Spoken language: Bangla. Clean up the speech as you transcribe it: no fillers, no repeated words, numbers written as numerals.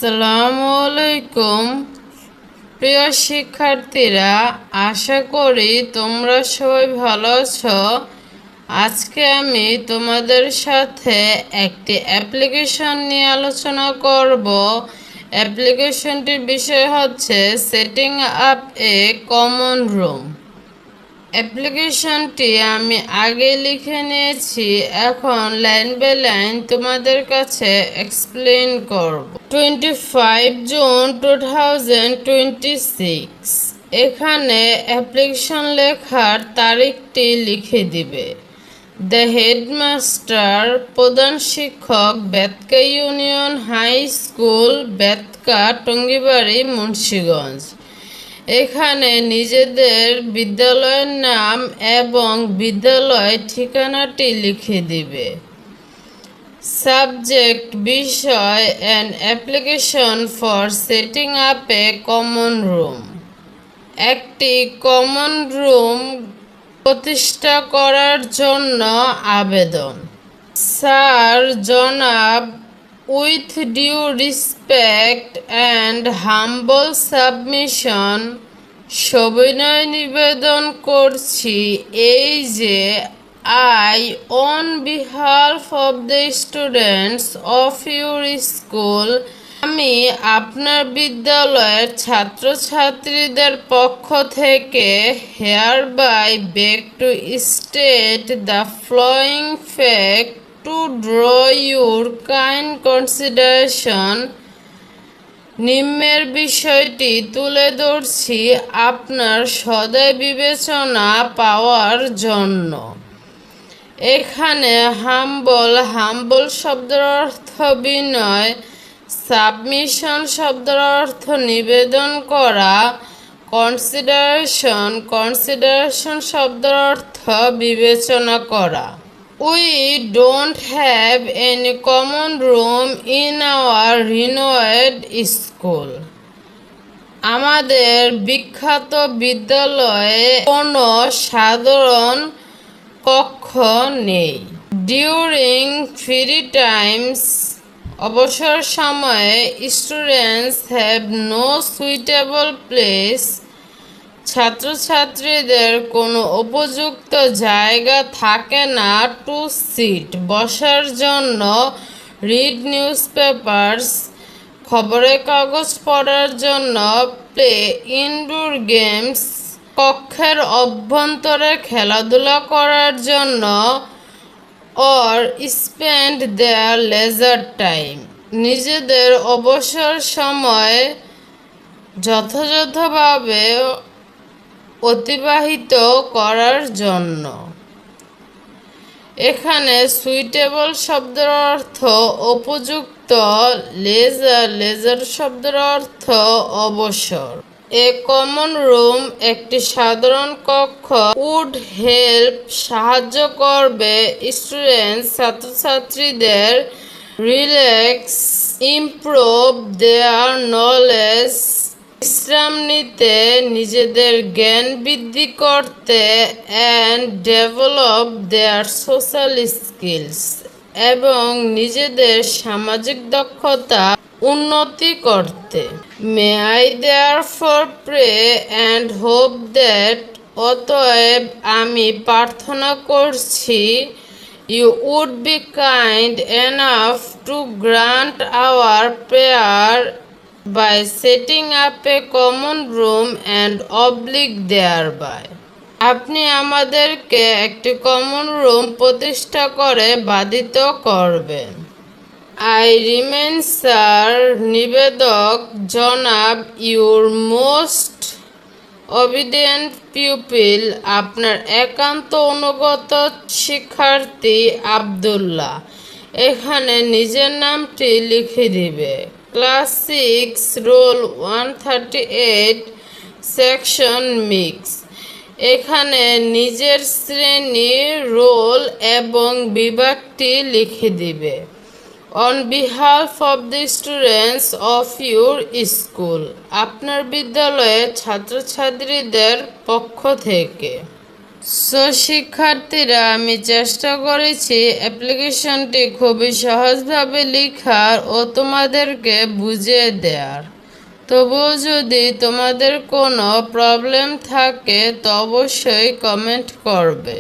আসসালামু আলাইকুম প্রিয় শিক্ষার্থীরা, আশা করি তোমরা সবাই ভালো আছো। আজকে আমি তোমাদের সাথে একটি অ্যাপ্লিকেশন নিয়ে আলোচনা করব। অ্যাপ্লিকেশনটির বিষয় হচ্ছে setting up a common room. অ্যাপ্লিকেশনটি আমি আগে লিখে নিয়েছি, এখন লাইন বাই লাইন তোমাদের কাছে এক্সপ্লেন করব। 25 জুন 2026 এখানে অ্যাপ্লিকেশন লেখার তারিখটি লিখে দিবে। দ্য হেডমাস্টার, প্রধান শিক্ষক, Betka union high school, Betka, Tongibari, Munshiganj. এখানে নিজেদের বিদ্যালয়ের নাম এবং বিদ্যালয় ঠিকানাটি লিখে দিবে। সাবজেক্ট, বিষয়, an application for setting up a common room. একটি কমন রুম প্রতিষ্ঠা করার জন্য আবেদন। স্যার, জনাব, with due respect and humble submission, সবিনয় নিবেদন করছি এই যে I, on behalf of the students of your school, আমি আপনার বিদ্যালয়ের ছাত্রছাত্রীদের পক্ষ থেকে hereby beg to state the following fact to draw your kind consideration. নিম্নের বিষয়টি তুলে ধরছি আপনার সদয় বিবেচনা পাওয়ার জন্য। এখানে হাম্বল শব্দের অর্থ বিনয়, সাবমিশন শব্দের অর্থ নিবেদন করা, কনসিডারেশন শব্দের অর্থ বিবেচনা করা। We don't have any common room in our renowned school. আমাদের বিখ্যাত বিদ্যালয়ে কোনো সাধারণ কক্ষ নেই। ডিউরিং ফ্রি টাইমস, অবসর সময়ে, students have no suitable place, ছাত্রছাত্রীদের কোনো উপযুক্ত জায়গা থাকে না। টু সিট, বসার জন্য। রিড নিউজ পেপারস, খবরের কাগজ পড়ার জন্য। প্লে ইনডোর গেমস, কক্ষের অভ্যন্তরে খেলাধুলা করার জন্য। Or spend there leisure time, নিজেদের অবসর সময় যথাযথভাবে অতিবাহিত করার জন্য। এখানে সুইটেবল শব্দের অর্থ উপযুক্ত, লেজার শব্দের অর্থ অবসর। এ কমন রুম, একটি সাধারণ কক্ষ। উড হেল্প, সাহায্য করবে। স্টুডেন্টস, ছাত্রছাত্রীদের। রিল্যাক্স, ইমপ্রুভ দেয়ার নলেজ, বিশ্রাম নিতে, নিজেদের জ্ঞান বৃদ্ধি করতে। And develop their social skills, এবং নিজেদের সামাজিক দক্ষতা উন্নতি করতে। May I therefore pray and hope that, অতএব আমি প্রার্থনা করছি, you would be kind enough to grant our prayer by setting up a common room and oblique thereby. আপনি আমাদেরকে একটি কমন রুম প্রতিষ্ঠা করে বাধিত করবেন। আই রিমেন স্যার, নিবেদক, জনাব, ইউর মোস্ট অবিডিয়েন্ট পিউপিল, আপনার একান্ত অনুগত শিক্ষার্থী আব্দুল্লাহ। এখানে নিজের নামটি লিখে দিবে। Class 6, roll 138, section mix. এখানে নিজের শ্রেণী, রোল এবং বিভাগটি লিখে দিবে। On behalf of the students of your school, আপনার বিদ্যালয়ের ছাত্রছাত্রীদের পক্ষ থেকে। সো শিক্ষার্থীরা, আমি চেষ্টা করেছি অ্যাপ্লিকেশনটি খুবই সহজভাবে লেখার ও তোমাদেরকে বুঝিয়ে দেওয়ার। তবুও যদি তোমাদের কোনো প্রবলেম থাকে তো অবশ্যই কমেন্ট করবে।